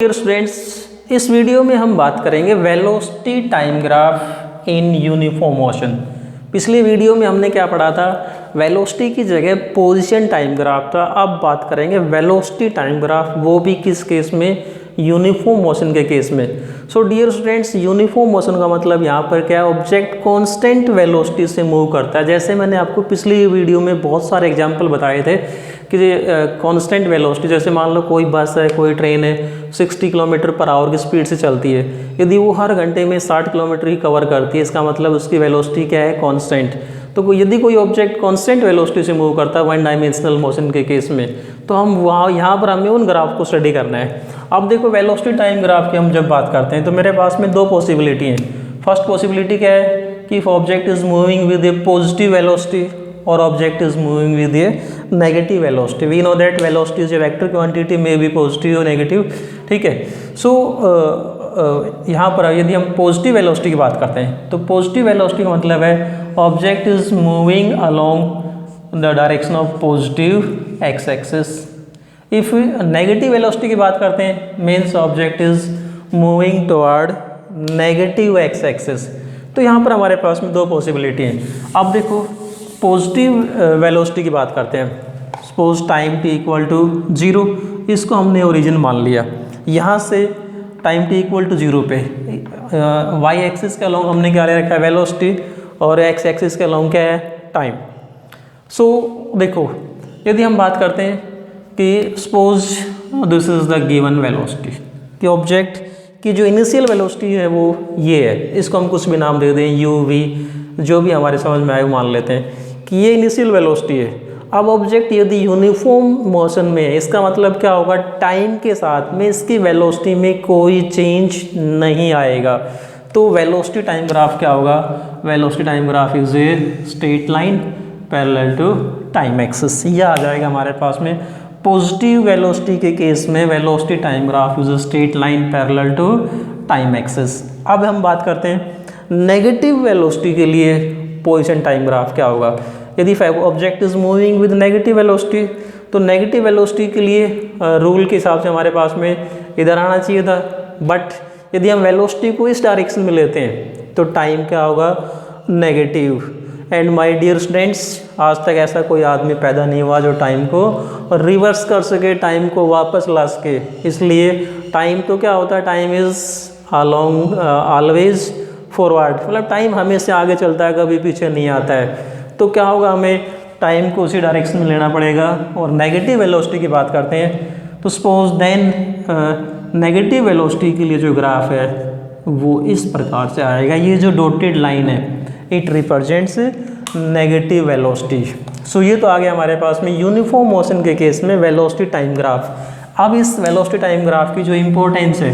Dear students, इस video में हम बात करेंगे velocity time graph in uniform motion. पिछले वीडियो में हमने क्या पढ़ा था? वेलोसिटी की जगह पोजीशन टाइम ग्राफ था। अब बात करेंगे वेलोसिटी टाइम ग्राफ, वो भी किस केस में? यूनिफॉर्म मोशन के केस में। So dear students, uniform motion का मतलब यहाँ पर क्या है? ऑब्जेक्ट कांस्टेंट वेलोसिटी से मूव करता है। जैसे मैंने आपको पिछली वीडियो में बहुत सारे एग्जांपल बताए थे कि कांस्टेंट वेलोसिटी, जैसे मान लो कोई बस है, कोई ट्रेन है, 60 किलोमीटर पर आवर की स्पीड से चलती है। यदि वो हर घंटे में 60 किलोमीटर ही कवर करती है, इसका मतलब उसकी वेलोसिटी क्या है? कांस्टेंट। तो यदि कोई ऑब्जेक्ट कांस्टेंट वेलोसिटी से मूव करता है वन डायमेंशनल मोशन के केस में, तो हम वहाँ यहाँ पर हमें उन ग्राफ को स्टडी करना है। अब देखो, वेलोसिटी टाइम ग्राफ की हम जब बात करते हैं तो मेरे पास में दो पॉसिबिलिटी हैं। फर्स्ट पॉसिबिलिटी क्या है कि if object is moving with a positive velocity और object is moving with a negative velocity. We know that velocity is a vector quantity, may be positive और नेगेटिव। ठीक है। सो यहाँ पर यदि हम पॉजिटिव वेलोसिटी की बात करते हैं तो पॉजिटिव वेलोसिटी का मतलब है object is moving along the direction of positive x axis. If negative velocity की बात करते हैं, means object is moving toward negative x axis. तो यहाँ पर हमारे पास में दो पॉसिबिलिटी हैं। अब देखो, पॉजिटिव वेलोसिटी की बात करते हैं। Suppose time T equal to 0, इसको हमने ओरिजिन मान लिया। यहाँ से टाइम टी इक्वल टू 0 पे वाई एक्सिस के अलोंग हमने क्या ले रखा है? वेलोसिटी। और एक्स एक्सिस के अलोंग क्या है? टाइम। सो देखो, यदि हम बात करते हैं कि suppose this is the given velocity, कि ऑब्जेक्ट की जो इनिशियल वेलोसिटी है वो ये है। इसको हम कुछ भी नाम दे दें, यू वी, जो भी हमारे समझ में आए वो मान लेते हैं कि ये इनिशियल वेलोसिटी है। अब ऑब्जेक्ट यदि यूनिफॉर्म मोशन में है, इसका मतलब क्या होगा? टाइम के साथ में इसकी वेलोसिटी में कोई चेंज नहीं आएगा। तो वेलोसिटी टाइम ग्राफ क्या होगा? Velocity time graph is a straight line parallel to time axis. ये आ जाएगा हमारे पास में। पॉजिटिव वेलोसिटी के केस में velocity time graph is a straight line parallel to time axis. अब हम बात करते हैं नेगेटिव वेलोसिटी के लिए पोजीशन टाइम ग्राफ क्या होगा? यदि object is moving with negative velocity, तो नेगेटिव वेलोसिटी के लिए रूल के हिसाब से हमारे पास में इधर आना चाहिए था। बट यदि हम वेलोसिटी को इस डायरेक्शन में लेते हैं तो टाइम क्या होगा? Negative. And my dear students, आज तक ऐसा कोई आदमी पैदा नहीं हुआ जो टाइम को रिवर्स कर सके, टाइम को वापस ला सके। इसलिए टाइम तो क्या होता है? Time is along always forward, मतलब टाइम हमेशा आगे चलता है, कभी पीछे नहीं आता है। तो क्या होगा? हमें टाइम को उसी डायरेक्शन में लेना पड़ेगा। और नेगेटिव वेलोसिटी की बात करते हैं तो सपोज देन नेगेटिव वेलोसिटी के लिए जो ग्राफ है वो इस प्रकार से आएगा। ये जो डॉटेड लाइन है, इट रिप्रेजेंट्स नेगेटिव वेलोसिटी। सो ये तो आ गया हमारे पास में यूनिफॉर्म मोशन के केस में वेलोसिटी टाइम ग्राफ। अब इस वेलोसिटी टाइम ग्राफ की जो इम्पोर्टेंस है,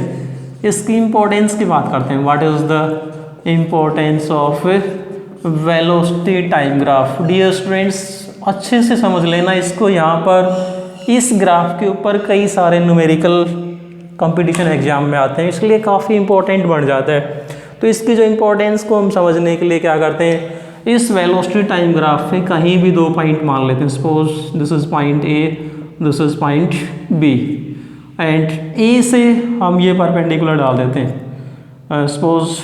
इसकी इम्पोर्टेंस की बात करते हैं। What is the importance of velocity time graph? Dear students, अच्छे से समझ लेना इसको। यहाँ पर इस ग्राफ के ऊपर कई सारे न्यूमेरिकल कंपटीशन एग्जाम में आते हैं, इसलिए काफ़ी इंपॉर्टेंट बन जाता है। तो इसकी जो इम्पोर्टेंस को हम समझने के लिए क्या करते हैं, इस वेलोसिटी टाइम ग्राफ पे कहीं भी दो पॉइंट मान लेते हैं। Suppose this is point A, this is point B, and A से हम ये परपेंडिकुलर डाल देते हैं। सपोज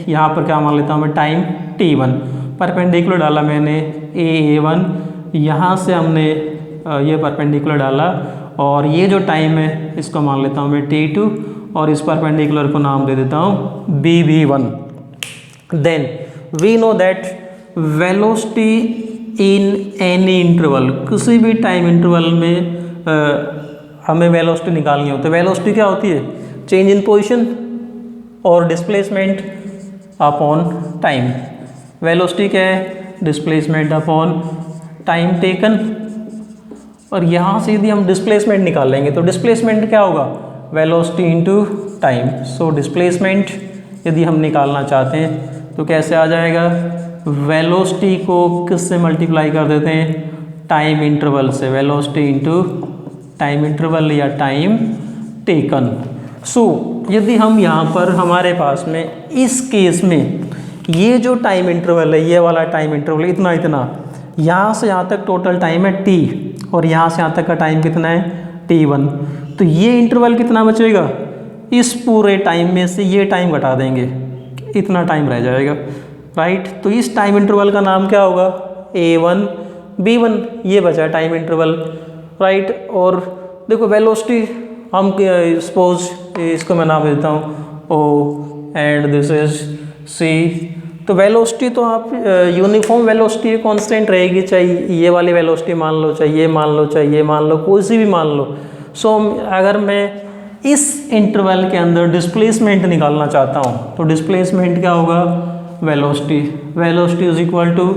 यहाँ पर क्या मान लेता हूँ मैं? टाइम t1 परपेंडिकुलर डाला मैंने a1, यहाँ से हमने ये परपेंडिकुलर डाला, और ये जो टाइम है इसको मान लेता हूँ मैं t2, और इस परपेंडिकुलर को नाम दे देता हूँ bb1। Then we know that velocity in any interval, किसी भी टाइम इंटरवल में हमें वेलोसिटी निकालनी होती है। वेलोसिटी क्या होती है? चेंज इन पोजीशन और डिस्प्लेसमेंट अपॉन टाइम। वेलोसिटी क्या है? Displacement upon time taken. और यहाँ से यदि हम डिस्प्लेसमेंट निकाल लेंगे तो डिस्प्लेसमेंट क्या होगा? Velocity into time. So displacement यदि हम निकालना चाहते हैं तो कैसे आ जाएगा? वेलोसिटी को किससे मल्टीप्लाई कर देते हैं? टाइम इंटरवल से। वेलोसिटी इनटू टाइम इंटरवल या टाइम टेकन। सो यदि हम यहाँ पर हमारे पास में इस केस में ये जो टाइम इंटरवल है, ये वाला टाइम इंटरवल इतना इतना, यहाँ से यहाँ तक टोटल टाइम है t, और यहाँ से यहाँ तक का टाइम कितना है? t1। तो ये इंटरवल कितना बचेगा, इस पूरे टाइम में से ये टाइम घटा देंगे, इतना टाइम रह जाएगा, राइट। तो इस टाइम इंटरवल का नाम क्या होगा, A1 B1, ये बचा टाइम इंटरवल, राइट। और देखो वेलोसिटी हम सपोज इसको मैं नाम देता हूँ O and this is C। तो वेलोसिटी तो आप यूनिफॉर्म वेलोसिटी कांस्टेंट रहेगी, चाहे ये वाली वेलोसिटी मान लो, चाहे ये मान लो, चाहे ये मान लो, कोई सी भी मान लो। सो अगर मैं इस इंटरवल के अंदर डिस्प्लेसमेंट निकालना चाहता हूँ तो डिस्प्लेसमेंट क्या होगा, velocity is equal to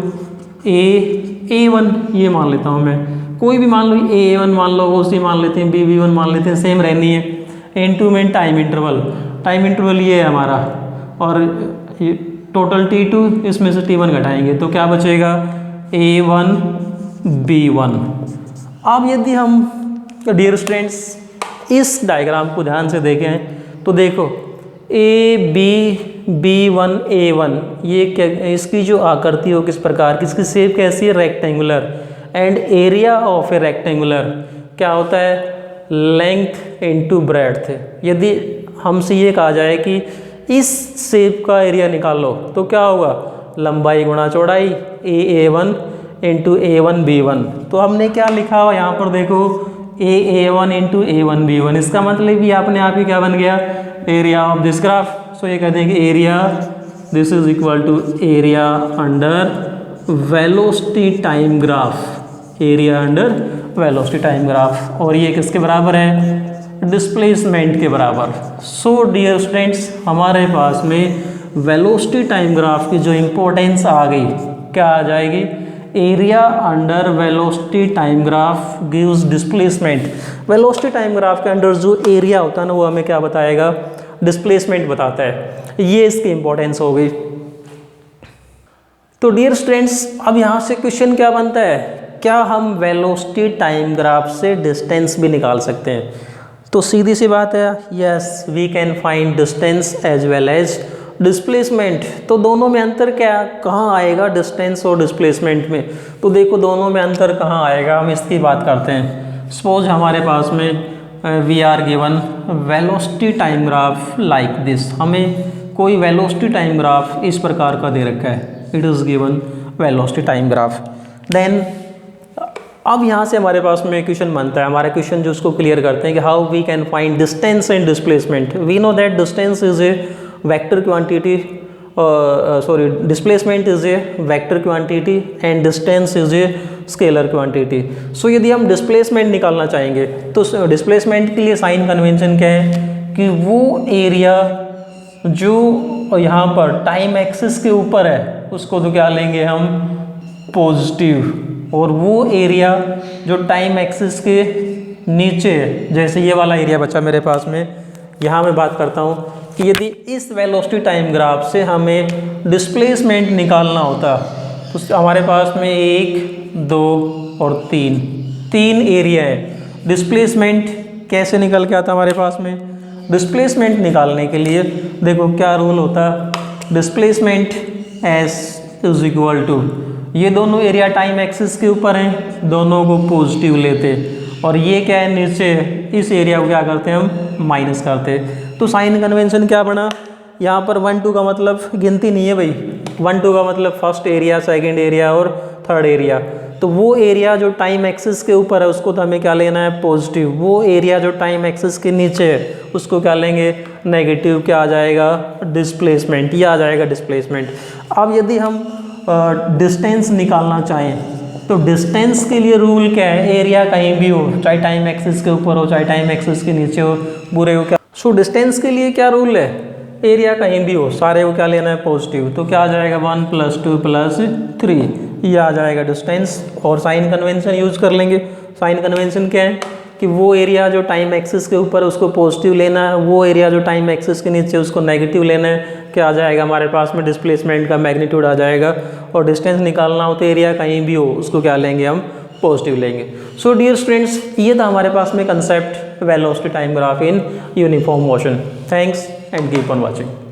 A1, ये मान लेता हूँ मैं, कोई भी मान लो, A1 मान लो, OC मान लेते हैं, B1 मान लेते हैं, सेम रहनी है। इनटू में टाइम इंटरवल ये है हमारा, और टोटल T2, इसमें से T1 घटाएंगे तो क्या बचेगा, A1 B1। अब यदि हम डियर स्टूडेंट्स इस डायग्राम को ध्यान से देखें तो देखो B1 A1, ये क्या, इसकी जो आकृति हो किस प्रकार की, इसकी शेप कैसी है, rectangular, and area of A rectangular क्या होता है, लेंथ इनटू ब्रेड्थ। यदि हमसे ये कहा जाए कि इस शेप का एरिया निकालो तो क्या होगा, लंबाई गुणा चौड़ाई, A1 इंटू A1 B1। तो हमने क्या लिखा हुआ यहाँ पर देखो, A1 इंटू A1 B1, इसका मतलब ये अपने आप ही क्या बन गया, area of this graph. So ये कहते हैं कि area, this is equal to area under velocity time graph, area under velocity time graph, और ये किसके बराबर है, डिस्प्लेसमेंट के बराबर। सो डियर स्टूडेंट्स हमारे पास में वेलोसिटी टाइम ग्राफ की जो इम्पोर्टेंस आ गई, क्या आ जाएगी, area under velocity time graph gives displacement. Velocity time graph के अंडर जो एरिया होता है ना, वो हमें क्या बताएगा, डिस्प्लेसमेंट बताता है। ये इसकी इंपॉर्टेंस हो गई। तो डियर स्टूडेंट्स अब यहाँ से क्वेश्चन क्या बनता है, क्या हम वेलोसिटी टाइम ग्राफ से डिस्टेंस भी निकाल सकते हैं। तो सीधी सी बात है, yes we can find distance as well as displacement. तो दोनों में अंतर क्या, कहाँ आएगा डिस्टेंस और डिस्प्लेसमेंट में। तो देखो दोनों में अंतर कहाँ आएगा, हम इसकी बात करते हैं। सपोज हमारे पास में we are given velocity time graph like this, हमें कोई वेलोसिटी टाइम ग्राफ इस प्रकार का दे रखा है, it is given velocity time graph. Then अब यहाँ से हमारे पास में क्वेश्चन बनता है, हमारा क्वेश्चन जो उसको क्लियर करते हैं कि how we can find distance and displacement. We know that distance is a vector quantity, displacement is a vector quantity and distance is a scalar quantity. So यदि हम डिस्प्लेसमेंट निकालना चाहेंगे तो डिस्प्लेसमेंट के लिए साइन कन्वेंशन क्या है कि वो एरिया जो यहाँ पर टाइम एक्सिस के ऊपर है उसको तो क्या लेंगे हम, पॉजिटिव, और वो एरिया जो टाइम एक्सिस के नीचे है, जैसे ये वाला एरिया बचा मेरे पास में, यहाँ मैं बात करता हूँ कि यदि इस वेलोसिटी टाइम ग्राफ से हमें डिस्प्लेसमेंट निकालना होता तो हमारे पास में 1, 2 और 3 एरिया है। डिस्प्लेसमेंट कैसे निकल के आता हमारे पास में, डिस्प्लेसमेंट निकालने के लिए देखो क्या रूल होता, displacement S is equal to, ये दोनों एरिया टाइम एक्सिस के ऊपर हैं, दोनों को पॉजिटिव लेते, और ये क्या है नीचे, इस एरिया को क्या करते हैं हम, माइनस करते। तो साइन कन्वेंशन क्या बना, यहाँ पर 1, 2 का मतलब गिनती नहीं है भाई, 1, 2 का मतलब फर्स्ट एरिया, सेकंड एरिया और थर्ड एरिया। तो वो एरिया जो टाइम एक्सिस के ऊपर है उसको तो हमें क्या लेना है, पॉजिटिव। वो एरिया जो टाइम एक्सिस के नीचे है उसको क्या लेंगे, नेगेटिव। क्या आ जाएगा, डिस्प्लेसमेंट, ये आ जाएगा डिस्प्लेसमेंट। अब यदि हम डिस्टेंस निकालना चाहें तो डिस्टेंस के लिए रूल क्या है, एरिया कहीं भी हो, चाहे टाइम एक्सिस के ऊपर हो चाहे टाइम एक्सिस के नीचे हो, पूरे को क्या। सो डिस्टेंस के लिए क्या रूल है, एरिया कहीं भी हो, सारे को क्या लेना है, पॉजिटिव। तो क्या आ जाएगा, 1 + 2 + 3, ये आ जाएगा डिस्टेंस। और साइन कन्वेंशन यूज कर लेंगे। साइन कन्वेंशन क्या है कि वो एरिया जो टाइम एक्सिस के ऊपर उसको पॉजिटिव लेना है, वो एरिया जो टाइम एक्सिस के नीचे उसको नेगेटिव लेना है। क्या आ जाएगा हमारे पास में, डिस्प्लेसमेंट का मैग्नीट्यूड आ जाएगा। और डिस्टेंस निकालना हो तो एरिया कहीं भी हो उसको क्या लेंगे हम, पॉजिटिव लेंगे। सो डियर स्टूडेंट्स ये था हमारे पास में concept velocity time graph in uniform motion. Thanks and keep on watching.